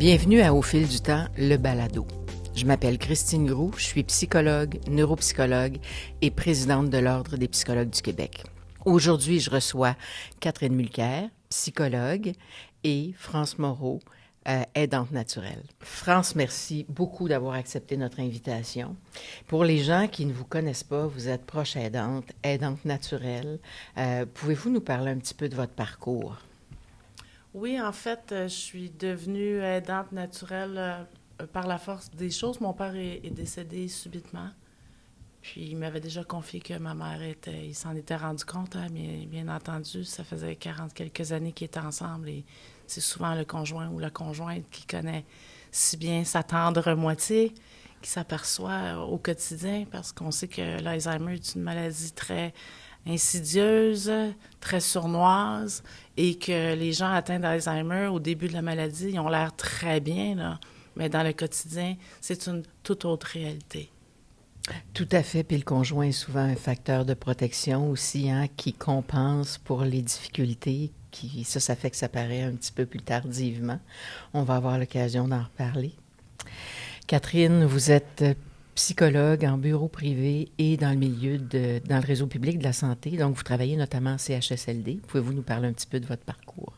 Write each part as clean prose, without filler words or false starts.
Bienvenue à Au fil du temps, le balado. Je m'appelle Christine Groux, je suis psychologue, neuropsychologue et présidente de l'Ordre des psychologues du Québec. Aujourd'hui, je reçois Catherine Mulcair, psychologue, et France Moreau, aidante naturelle. France, merci beaucoup d'avoir accepté notre invitation. Pour les gens qui ne vous connaissent pas, vous êtes proche aidante, aidante naturelle. Pouvez-vous nous parler un petit peu de votre parcours? Oui, en fait, je suis devenue aidante naturelle par la force des choses. Mon père est décédé subitement. Puis il m'avait déjà confié que ma mère il s'en était rendu compte, hein, mais bien entendu, ça faisait 40 quelques années qu'ils étaient ensemble et c'est souvent le conjoint ou la conjointe qui connaît si bien sa tendre moitié qui s'aperçoit au quotidien parce qu'on sait que l'Alzheimer est une maladie très insidieuse, très sournoise et que les gens atteints d'Alzheimer au début de la maladie, ils ont l'air très bien, là, mais dans le quotidien, c'est une toute autre réalité. Tout à fait, puis le conjoint est souvent un facteur de protection aussi, hein, qui compense pour les difficultés, ça fait que ça paraît un petit peu plus tardivement. On va avoir l'occasion d'en reparler. Catherine, vous êtes psychologue en bureau privé et dans le réseau public de la santé, donc vous travaillez notamment en CHSLD. Pouvez-vous nous parler un petit peu de votre parcours?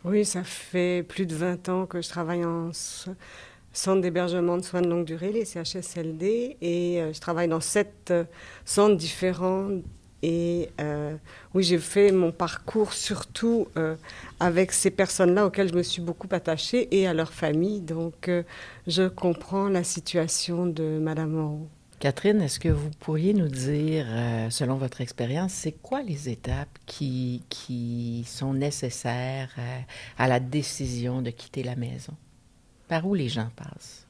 Oui, ça fait plus de 20 ans que je travaille en centre d'hébergement de soins de longue durée, les CHSLD, et je travaille dans 7 centres différents. Et oui, j'ai fait mon parcours surtout avec ces personnes-là auxquelles je me suis beaucoup attachée et à leur famille. Donc, je comprends la situation de Madame Moreau. Catherine, est-ce que vous pourriez nous dire, selon votre expérience, c'est quoi les étapes qui sont nécessaires à la décision de quitter la maison? Par où les gens passent?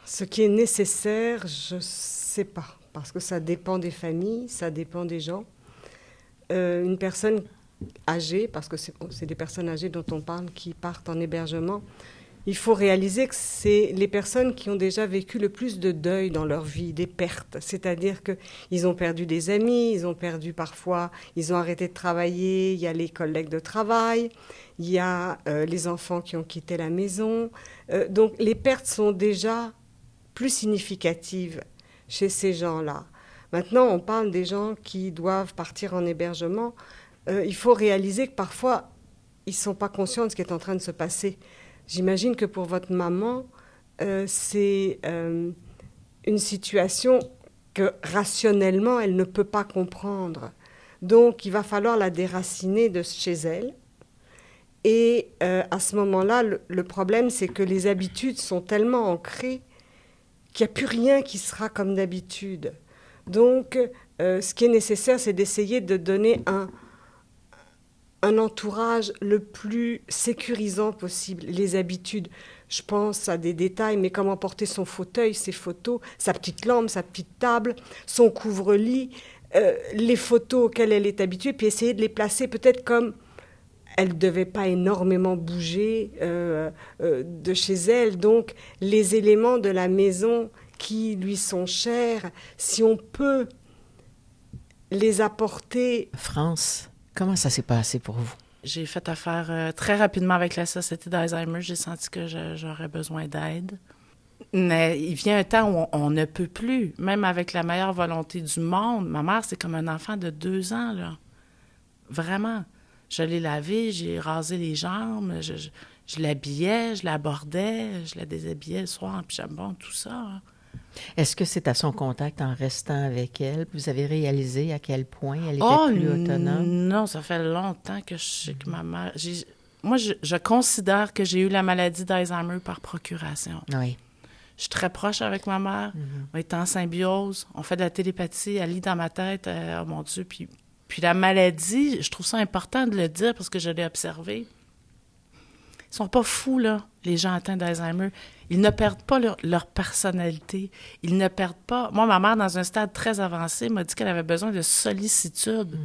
Ce qui est nécessaire, je ne sais pas, parce que ça dépend des familles, ça dépend des gens. Une personne âgée, parce que c'est des personnes âgées dont on parle qui partent en hébergement, il faut réaliser que c'est les personnes qui ont déjà vécu le plus de deuil dans leur vie, des pertes. C'est-à-dire qu'ils ont perdu des amis, ils ont perdu parfois, ils ont arrêté de travailler, il y a les collègues de travail, il y a les enfants qui ont quitté la maison. Donc les pertes sont déjà plus significatives chez ces gens-là. Maintenant, on parle des gens qui doivent partir en hébergement. Il faut réaliser que parfois, ils ne sont pas conscients de ce qui est en train de se passer. J'imagine que pour votre maman, c'est une situation que rationnellement, elle ne peut pas comprendre. Donc, il va falloir la déraciner de chez elle. Et à ce moment-là, le problème, c'est que les habitudes sont tellement ancrées qu'il n'y a plus rien qui sera comme d'habitude. Donc, ce qui est nécessaire, c'est d'essayer de donner un entourage le plus sécurisant possible. Les habitudes, je pense à des détails, mais comment porter son fauteuil, ses photos, sa petite lampe, sa petite table, son couvre-lit, les photos auxquelles elle est habituée, puis essayer de les placer peut-être comme elle ne devait pas énormément bouger de chez elle. Donc, les éléments de la maison qui lui sont chers, si on peut les apporter. France, comment ça s'est passé pour vous? J'ai fait affaire très rapidement avec la Société d'Alzheimer. J'ai senti que j'aurais besoin d'aide. Mais il vient un temps où on ne peut plus, même avec la meilleure volonté du monde. Ma mère, c'est comme un enfant de 2 ans, là. Vraiment. Je l'ai lavé, j'ai rasé les jambes, je l'habillais, je l'abordais, je la déshabillais le soir en pyjama, tout ça. Hein. Est-ce que c'est à son contact, en restant avec elle, vous avez réalisé à quel point elle était plus autonome? Non, ça fait longtemps que je sais que ma mère... Moi, je considère que j'ai eu la maladie d'Alzheimer par procuration. Oui. Je suis très proche avec ma mère. On est en symbiose. On fait de la télépathie. Elle lit dans ma tête. Oh mon Dieu. Puis la maladie, je trouve ça important de le dire parce que je l'ai observé. Ils sont pas fous, là, les gens atteints d'Alzheimer. Ils ne perdent pas leur personnalité. Ils ne perdent pas... Moi, ma mère, dans un stade très avancé, m'a dit qu'elle avait besoin de sollicitude.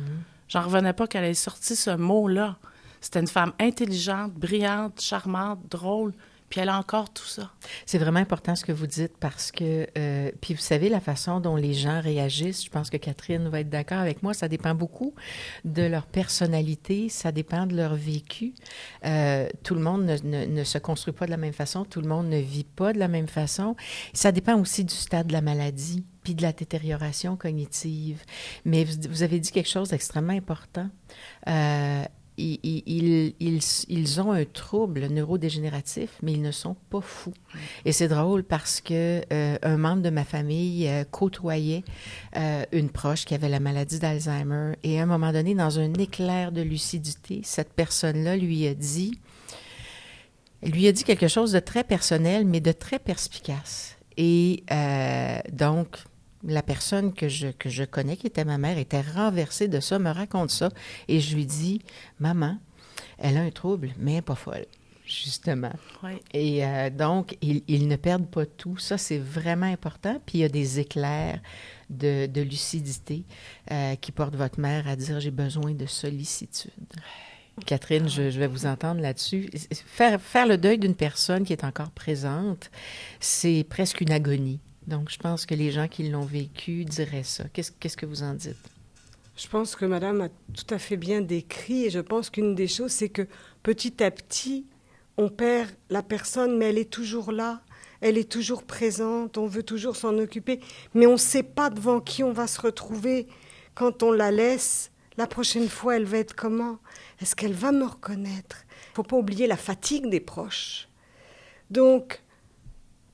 J'en revenais pas qu'elle ait sorti ce mot-là. C'était une femme intelligente, brillante, charmante, drôle. Puis elle a encore tout ça. C'est vraiment important ce que vous dites parce que, puis vous savez, la façon dont les gens réagissent, je pense que Catherine va être d'accord avec moi, ça dépend beaucoup de leur personnalité, ça dépend de leur vécu. Tout le monde ne se construit pas de la même façon, tout le monde ne vit pas de la même façon. Ça dépend aussi du stade de la maladie puis de la détérioration cognitive. Mais vous avez dit quelque chose d'extrêmement important. Ils ont un trouble neurodégénératif, mais ils ne sont pas fous. Et c'est drôle parce que un membre de ma famille côtoyait une proche qui avait la maladie d'Alzheimer. Et à un moment donné, dans un éclair de lucidité, cette personne-là lui a dit quelque chose de très personnel, mais de très perspicace. Et donc, la personne que je connais, qui était ma mère, était renversée de ça, me raconte ça. Et je lui dis, maman, elle a un trouble, mais elle n'est pas folle, justement. Oui. Et donc, ils ne perdent pas tout. Ça, c'est vraiment important. Puis il y a des éclairs de lucidité qui portent votre mère à dire, j'ai besoin de sollicitude. Catherine, je vais vous entendre là-dessus. Faire le deuil d'une personne qui est encore présente, c'est presque une agonie. Donc, je pense que les gens qui l'ont vécu diraient ça. Qu'est-ce que vous en dites? Je pense que madame a tout à fait bien décrit et je pense qu'une des choses, c'est que petit à petit, on perd la personne, mais elle est toujours là, elle est toujours présente, on veut toujours s'en occuper, mais on ne sait pas devant qui on va se retrouver quand on la laisse. La prochaine fois, elle va être comment? Est-ce qu'elle va me reconnaître? Il ne faut pas oublier la fatigue des proches. Donc,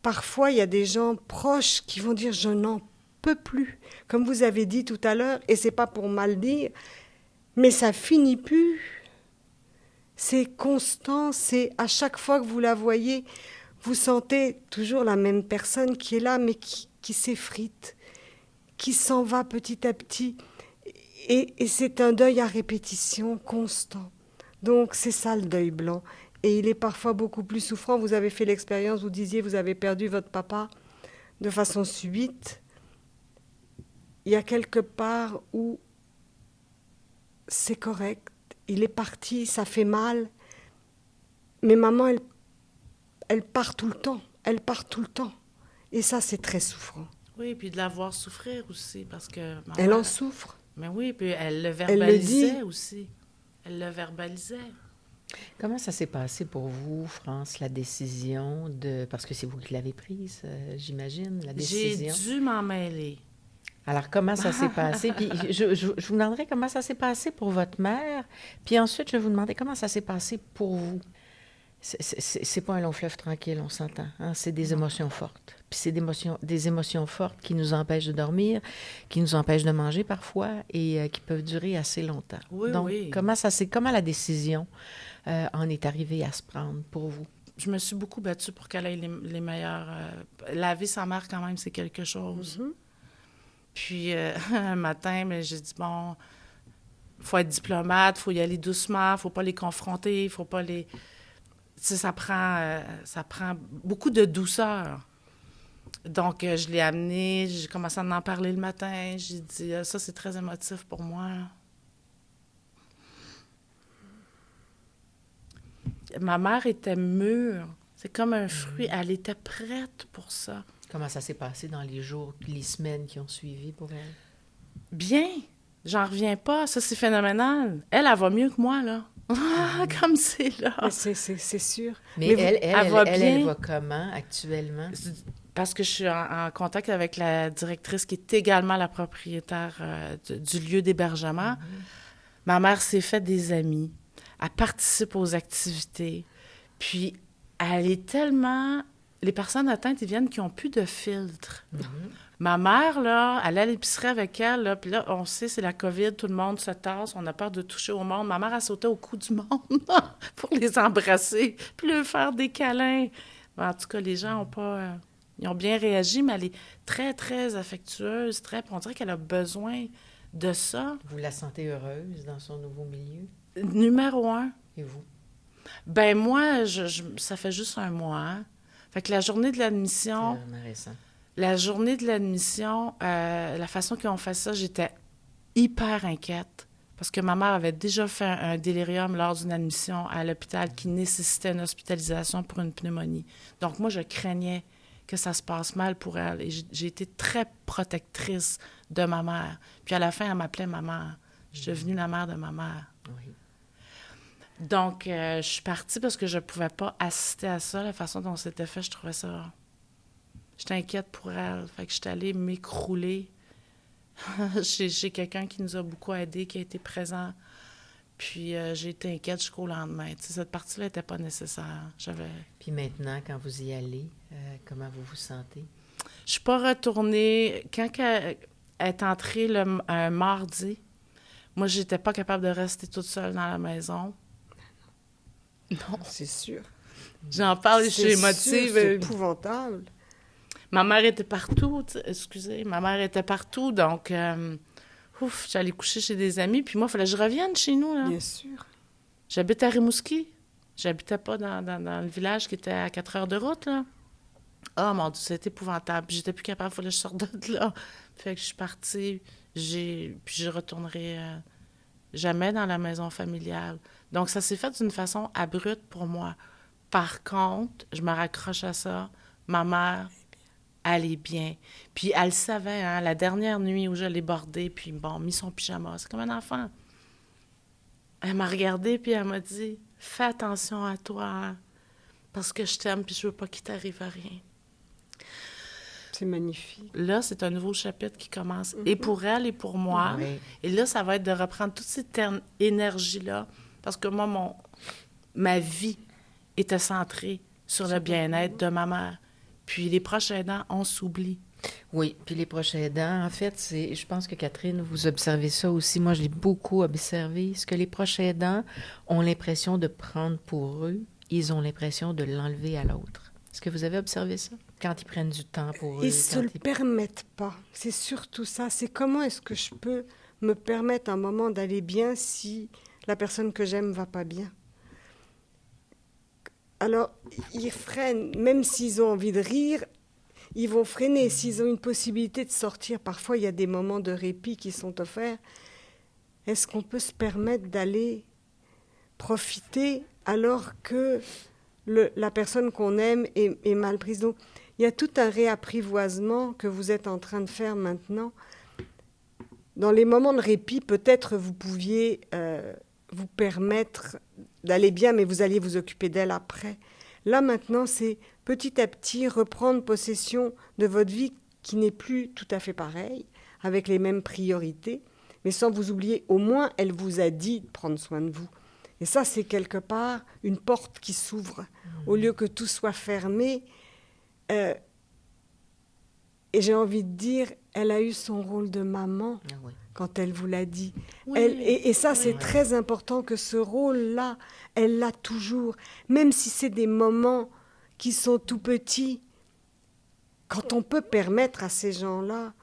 parfois, il y a des gens proches qui vont dire « je n'en peux plus ». Comme vous avez dit tout à l'heure, et c'est pas pour mal dire, mais ça finit plus. C'est constant, c'est à chaque fois que vous la voyez, vous sentez toujours la même personne qui est là, mais qui s'effrite, qui s'en va petit à petit. Et c'est un deuil à répétition constant. Donc c'est ça le deuil blanc. Et il est parfois beaucoup plus souffrant. Vous avez fait l'expérience, vous disiez, vous avez perdu votre papa de façon subite. Il y a quelque part où c'est correct, il est parti, ça fait mal. Mais maman, elle part tout le temps. Elle part tout le temps. Et ça, c'est très souffrant. Oui, puis de la voir souffrir aussi, parce que... maman, Elle en souffre. Mais oui, puis elle le Elle le verbalisait dit. aussi. Elle le verbalisait. Comment ça s'est passé pour vous, France, la décision de... Parce que c'est vous qui l'avez prise, j'imagine, la décision. J'ai dû m'en mêler. Alors, comment ça s'est passé? Puis je vous demanderai comment ça s'est passé pour votre mère. Puis ensuite, je vais vous demander comment ça s'est passé pour vous. C'est pas un long fleuve tranquille, on s'entend. Hein? C'est des émotions fortes. Puis c'est des émotions fortes qui nous empêchent de dormir, qui nous empêchent de manger parfois et qui peuvent durer assez longtemps. Oui, Donc, oui. comment la décision en est arrivée à se prendre pour vous? Je me suis beaucoup battue pour qu'elle ait les meilleurs... laver sa mère, quand même, c'est quelque chose. Mm-hmm. Puis, un matin, mais j'ai dit, bon, il faut être diplomate, il faut y aller doucement, il ne faut pas les confronter, il ne faut pas les... Tu sais, ça prend beaucoup de douceur. Donc, je l'ai amené, j'ai commencé à en parler le matin. J'ai dit, ça, c'est très émotif pour moi. Ma mère était mûre. C'est comme un fruit. Elle était prête pour ça. Comment ça s'est passé dans les jours, les semaines qui ont suivi pour elle? Bien. J'en reviens pas. Ça, c'est phénoménal. Elle va mieux que moi, là. Comme c'est là. C'est sûr. Mais elle va comment actuellement? Parce que je suis en contact avec la directrice qui est également la propriétaire du lieu d'hébergement. Mm-hmm. Ma mère s'est fait des amis. Elle participe aux activités. Puis, elle est tellement... Les personnes atteintes, ils viennent qui n'ont plus de filtre. Mm-hmm. Ma mère, là, elle allait à l'épicerie avec elle, là, puis là, on sait, c'est la COVID, tout le monde se tasse, on a peur de toucher au monde. Ma mère, elle sautait au cou du monde pour les embrasser, puis leur faire des câlins. En tout cas, les gens n'ont pas... ils ont bien réagi, mais elle est très, très affectueuse, on dirait qu'elle a besoin de ça. Vous la sentez heureuse dans son nouveau milieu? Numéro 1. Et vous? Ben moi, ça fait juste 1 mois. Hein? Fait que la journée de l'admission... C'est vraiment récent. La journée de l'admission, la façon qu'ils ont fait ça, j'étais hyper inquiète parce que ma mère avait déjà fait un délirium lors d'une admission à l'hôpital qui nécessitait une hospitalisation pour une pneumonie. Donc, moi, je craignais que ça se passe mal pour elle. Et j'ai été très protectrice de ma mère. Puis à la fin, elle m'appelait ma mère. Je suis devenue la mère de ma mère. Oui. Donc, je suis partie parce que je ne pouvais pas assister à ça. La façon dont c'était fait, je trouvais ça... J'étais inquiète pour elle. Fait que j'étais allée m'écrouler chez quelqu'un qui nous a beaucoup aidés, qui a été présent. Puis j'ai été inquiète jusqu'au lendemain. Tu sais, cette partie-là n'était pas nécessaire. Puis maintenant, quand vous y allez, comment vous vous sentez? Je suis pas retournée. Quand elle est entrée un mardi, moi, j'étais pas capable de rester toute seule dans la maison. Non, c'est sûr. J'en parle et je suis émotive. C'est épouvantable. Ma mère était partout, ma mère était partout, donc, j'allais coucher chez des amis, puis moi, il fallait que je revienne chez nous, là. Bien sûr. J'habite à Rimouski. J'habitais pas dans le village qui était à 4 heures de route, là. Ah, mon Dieu, c'était épouvantable. J'étais plus capable, il fallait que je sorte de là. Fait que je suis partie, puis je retournerai jamais dans la maison familiale. Donc, ça s'est fait d'une façon abrupte pour moi. Par contre, je me raccroche à ça. Ma mère... elle est bien. Puis elle savait, hein, la dernière nuit où je l'ai bordée, puis bon, mis son pyjama, c'est comme un enfant. Elle m'a regardée, puis elle m'a dit, « Fais attention à toi, hein, parce que je t'aime, puis je veux pas qu'il t'arrive à rien. » C'est magnifique. Là, c'est un nouveau chapitre qui commence, et pour elle et pour moi. Oui. Et là, ça va être de reprendre toute cette énergie-là, parce que moi, ma vie était centrée sur le bien-être de ma mère. Puis les proches aidants, on s'oublie. Oui, puis les proches aidants, en fait, je pense que Catherine, vous observez ça aussi. Moi, je l'ai beaucoup observé. Ce que les proches aidants ont l'impression de prendre pour eux, ils ont l'impression de l'enlever à l'autre. Est-ce que vous avez observé ça? Quand ils prennent du temps pour eux. Ils ne se le permettent pas. C'est surtout ça. C'est comment est-ce que je peux me permettre un moment d'aller bien si la personne que j'aime ne va pas bien? Alors, ils freinent, même s'ils ont envie de rire, ils vont freiner. S'ils ont une possibilité de sortir, parfois il y a des moments de répit qui sont offerts. Est-ce qu'on peut se permettre d'aller profiter alors que la personne qu'on aime est mal prise? Donc, il y a tout un réapprivoisement que vous êtes en train de faire maintenant. Dans les moments de répit, peut-être vous pouviez vous permettre d'aller bien, mais vous alliez vous occuper d'elle après. Là, maintenant, c'est petit à petit reprendre possession de votre vie qui n'est plus tout à fait pareille, avec les mêmes priorités, mais sans vous oublier, au moins, elle vous a dit de prendre soin de vous. Et ça, c'est quelque part une porte qui s'ouvre. Au lieu que tout soit fermé, et j'ai envie de dire, elle a eu son rôle de maman. Ah oui. Quand elle vous l'a dit. Oui, et ça, c'est oui. très important que ce rôle-là, elle l'a toujours. Même si c'est des moments qui sont tout petits, quand on peut permettre à ces gens-là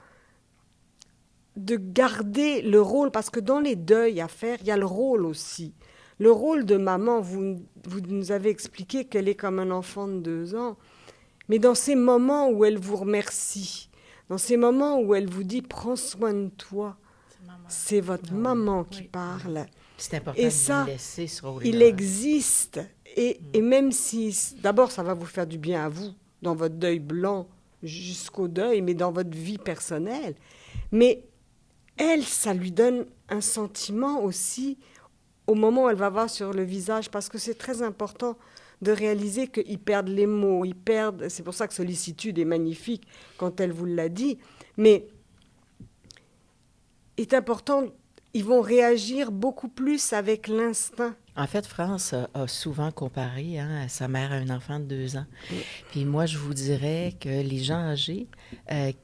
de garder le rôle, parce que dans les deuils à faire, il y a le rôle aussi. Le rôle de maman, vous nous avez expliqué qu'elle est comme un enfant de 2 ans, mais dans ces moments où elle vous remercie, dans ces moments où elle vous dit « prends soin de toi », c'est votre maman qui parle. C'est important Et de ça, lui laisser ce rôle-là. il existe. Et même si... D'abord, ça va vous faire du bien à vous, dans votre deuil blanc, jusqu'au deuil, mais dans votre vie personnelle. Mais elle, ça lui donne un sentiment aussi au moment où elle va voir sur le visage, parce que c'est très important de réaliser qu'ils perdent les mots, ils perdent... C'est pour ça que Sollicitude est magnifique quand elle vous l'a dit. Mais est important, ils vont réagir beaucoup plus avec l'instinct. En fait, France a souvent comparé sa mère à un enfant de 2 ans. Oui. Puis moi, je vous dirais que les gens âgés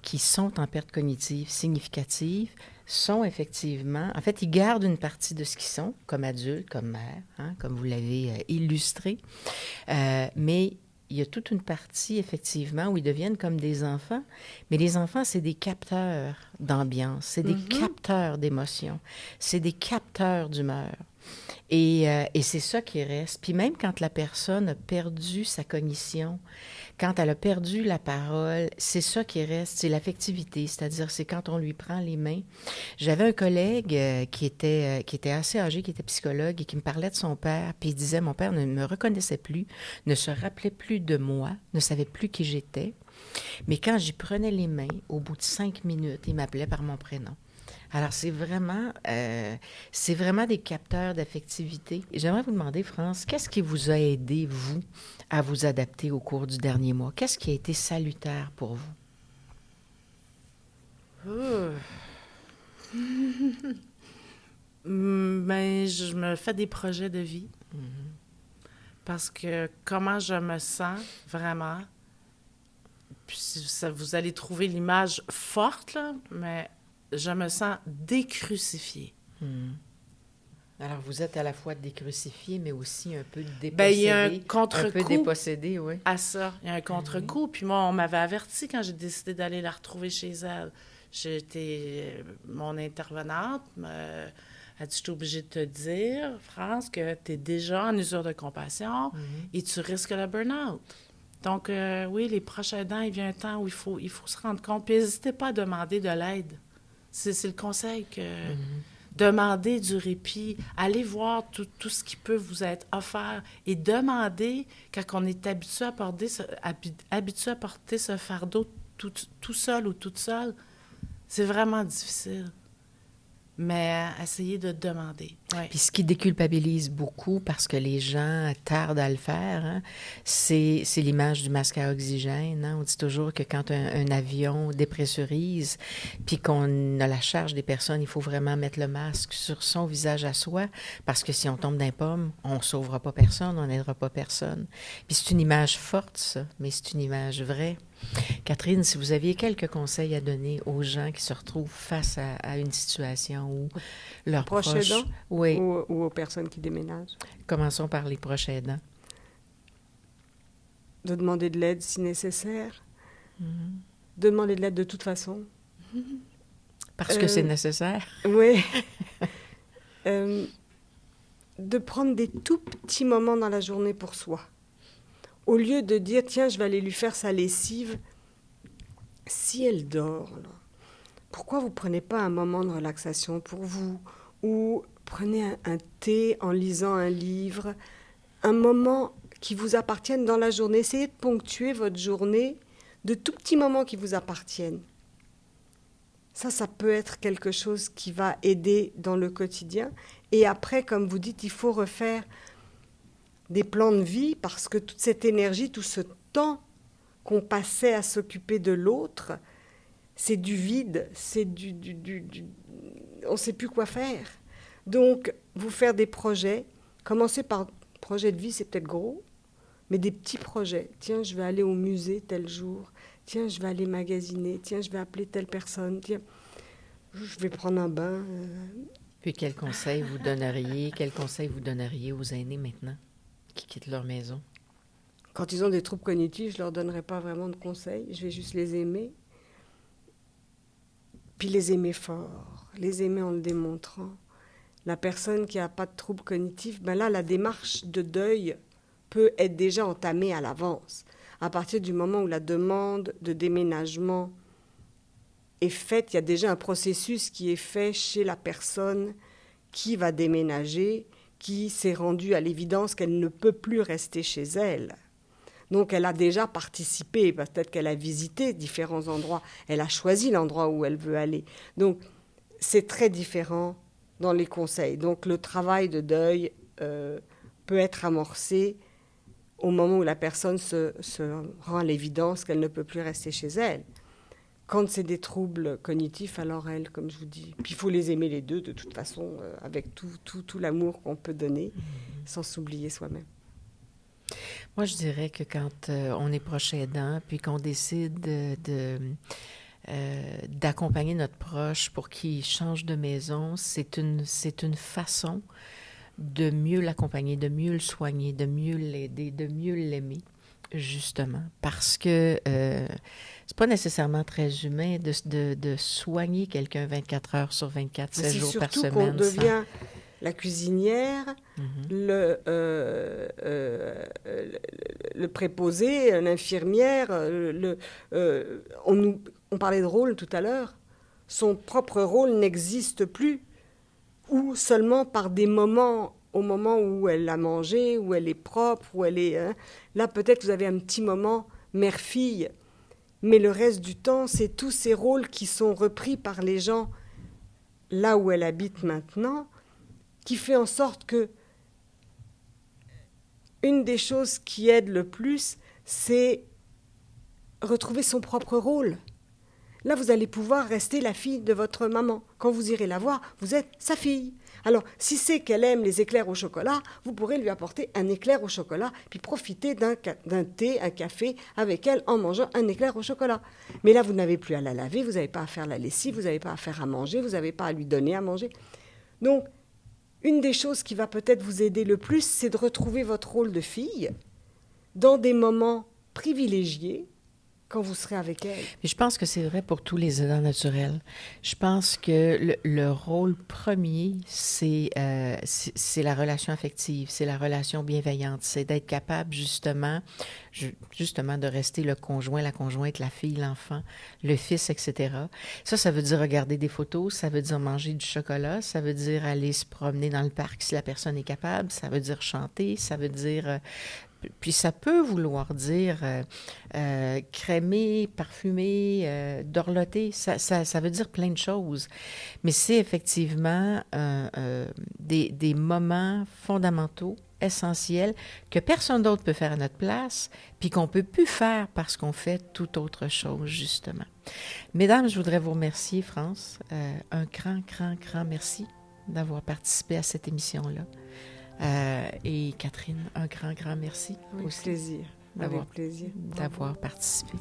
qui sont en perte cognitive significative sont effectivement... En fait, ils gardent une partie de ce qu'ils sont, comme adultes, comme mère, comme vous l'avez illustré. Mais il y a toute une partie, effectivement, où ils deviennent comme des enfants. Mais les enfants, c'est des capteurs d'ambiance, c'est des capteurs d'émotions, c'est des capteurs d'humeur. Et c'est ça qui reste. Puis même quand la personne a perdu sa cognition, quand elle a perdu la parole, c'est ça qui reste, c'est l'affectivité, c'est-à-dire c'est quand on lui prend les mains. J'avais un collègue qui était assez âgé, qui était psychologue et qui me parlait de son père, puis il disait, mon père ne me reconnaissait plus, ne se rappelait plus de moi, ne savait plus qui j'étais, mais quand j'y prenais les mains, au bout de 5 minutes, il m'appelait par mon prénom. Alors, c'est vraiment des capteurs d'affectivité. J'aimerais vous demander, France, qu'est-ce qui vous a aidé, vous, à vous adapter au cours du dernier mois? Qu'est-ce qui a été salutaire pour vous? Ben, je me fais des projets de vie. Parce que comment je me sens, vraiment, puis ça, vous allez trouver l'image forte, là, mais je me sens décrucifiée. Alors, vous êtes à la fois décrucifié, mais aussi un peu dépossédé. Ben, il y a un contre-coup un peu dépossédé, oui. à ça. Il y a un contre-coup. Puis moi, on m'avait averti quand j'ai décidé d'aller la retrouver chez elle. J'étais mon intervenante. Elle dit, je suis obligée de te dire, France, que tu es déjà en usure de compassion et tu risques le burn-out. Donc, oui, les proches aidants, il vient un temps où il faut se rendre compte. Puis n'hésitez pas à demander de l'aide. C'est le conseil que... Demandez du répit, allez voir tout ce qui peut vous être offert et demandez, quand on est habitué à porter ce fardeau tout seul ou toute seule, c'est vraiment difficile. Mais essayez de demander. Ouais. Puis ce qui déculpabilise beaucoup, parce que les gens tardent à le faire, hein, c'est l'image du masque à oxygène. Hein. On dit toujours que quand un avion dépressurise, puis qu'on a la charge des personnes, il faut vraiment mettre le masque sur son visage à soi, parce que si on tombe dans les pommes, on ne sauvera pas personne, on n'aidera pas personne. Puis c'est une image forte, ça, mais c'est une image vraie. Catherine, si vous aviez quelques conseils à donner aux gens qui se retrouvent face à une situation où leurs proches aidants, oui. ou aux personnes qui déménagent. Commençons par les proches aidants. De demander de l'aide si nécessaire. Demander de l'aide de toute façon. Parce que c'est nécessaire. Oui. De prendre des tout petits moments dans la journée pour soi. Au lieu de dire, tiens, je vais aller lui faire sa lessive, si elle dort, là, pourquoi vous ne prenez pas un moment de relaxation pour vous? Ou prenez un thé en lisant un livre, un moment qui vous appartienne dans la journée. Essayez de ponctuer votre journée de tout petits moments qui vous appartiennent. Ça peut être quelque chose qui va aider dans le quotidien. Et après, comme vous dites, il faut refaire des plans de vie, parce que toute cette énergie, tout ce temps qu'on passait à s'occuper de l'autre, c'est du vide, c'est on ne sait plus quoi faire. Donc, vous faire des projets, commencer par projet de vie, c'est peut-être gros, mais des petits projets. Tiens, je vais aller au musée tel jour. Tiens, je vais aller magasiner. Tiens, je vais appeler telle personne. Tiens, je vais prendre un bain. Puis quel conseil vous donneriez aux aînés maintenant qui quittent leur maison? Quand ils ont des troubles cognitifs, je ne leur donnerai pas vraiment de conseils. Je vais juste les aimer. Puis les aimer fort. Les aimer en le démontrant. La personne qui n'a pas de troubles cognitifs, ben là, la démarche de deuil peut être déjà entamée à l'avance. À partir du moment où la demande de déménagement est faite, il y a déjà un processus qui est fait chez la personne qui va déménager, qui s'est rendue à l'évidence qu'elle ne peut plus rester chez elle. Donc elle a déjà participé, peut-être qu'elle a visité différents endroits, elle a choisi l'endroit où elle veut aller. Donc c'est très différent dans les conseils. Donc le travail de deuil peut être amorcé au moment où la personne se rend à l'évidence qu'elle ne peut plus rester chez elle. Quand c'est des troubles cognitifs, alors elle, comme je vous dis, puis il faut les aimer les deux de toute façon, avec tout l'amour qu'on peut donner, sans s'oublier soi-même. Moi, je dirais que quand on est proche aidant, puis qu'on décide d'accompagner notre proche pour qu'il change de maison, c'est une façon de mieux l'accompagner, de mieux le soigner, de mieux l'aider, de mieux l'aimer, justement. Parce que c'est pas nécessairement très humain de soigner quelqu'un 24 heures sur 24, 7 jours par semaine. C'est surtout qu'on devient la cuisinière, le préposé, l'infirmière. On parlait de rôle tout à l'heure. Son propre rôle n'existe plus, ou seulement par des moments, au moment où elle a mangé, où elle est propre, où elle est... Là, peut-être vous avez un petit moment mère-fille, mais le reste du temps, c'est tous ces rôles qui sont repris par les gens là où elle habite maintenant, qui fait en sorte que une des choses qui aide le plus, c'est retrouver son propre rôle. Là, vous allez pouvoir rester la fille de votre maman. Quand vous irez la voir, vous êtes sa fille. Alors, si c'est qu'elle aime les éclairs au chocolat, vous pourrez lui apporter un éclair au chocolat, puis profiter d'un thé, un café avec elle en mangeant un éclair au chocolat. Mais là, vous n'avez plus à la laver, vous n'avez pas à faire la lessive, vous n'avez pas à faire à manger, vous n'avez pas à lui donner à manger. Donc, une des choses qui va peut-être vous aider le plus, c'est de retrouver votre rôle de fille dans des moments privilégiés, quand vous serez avec elle. Mais je pense que c'est vrai pour tous les aidants naturels. Je pense que le rôle premier, c'est la relation affective, c'est la relation bienveillante, c'est d'être capable justement de rester le conjoint, la conjointe, la fille, l'enfant, le fils, etc. Ça veut dire regarder des photos, ça veut dire manger du chocolat, ça veut dire aller se promener dans le parc si la personne est capable, ça veut dire chanter, ça veut dire... Puis ça peut vouloir dire crémer, parfumer, dorloter, ça veut dire plein de choses. Mais c'est effectivement des moments fondamentaux, essentiels, que personne d'autre peut faire à notre place, puis qu'on ne peut plus faire parce qu'on fait toute autre chose, justement. Mesdames, je voudrais vous remercier, France. Un grand merci d'avoir participé à cette émission-là. Et Catherine, un grand merci aussi. Avec plaisir. D'avoir participé.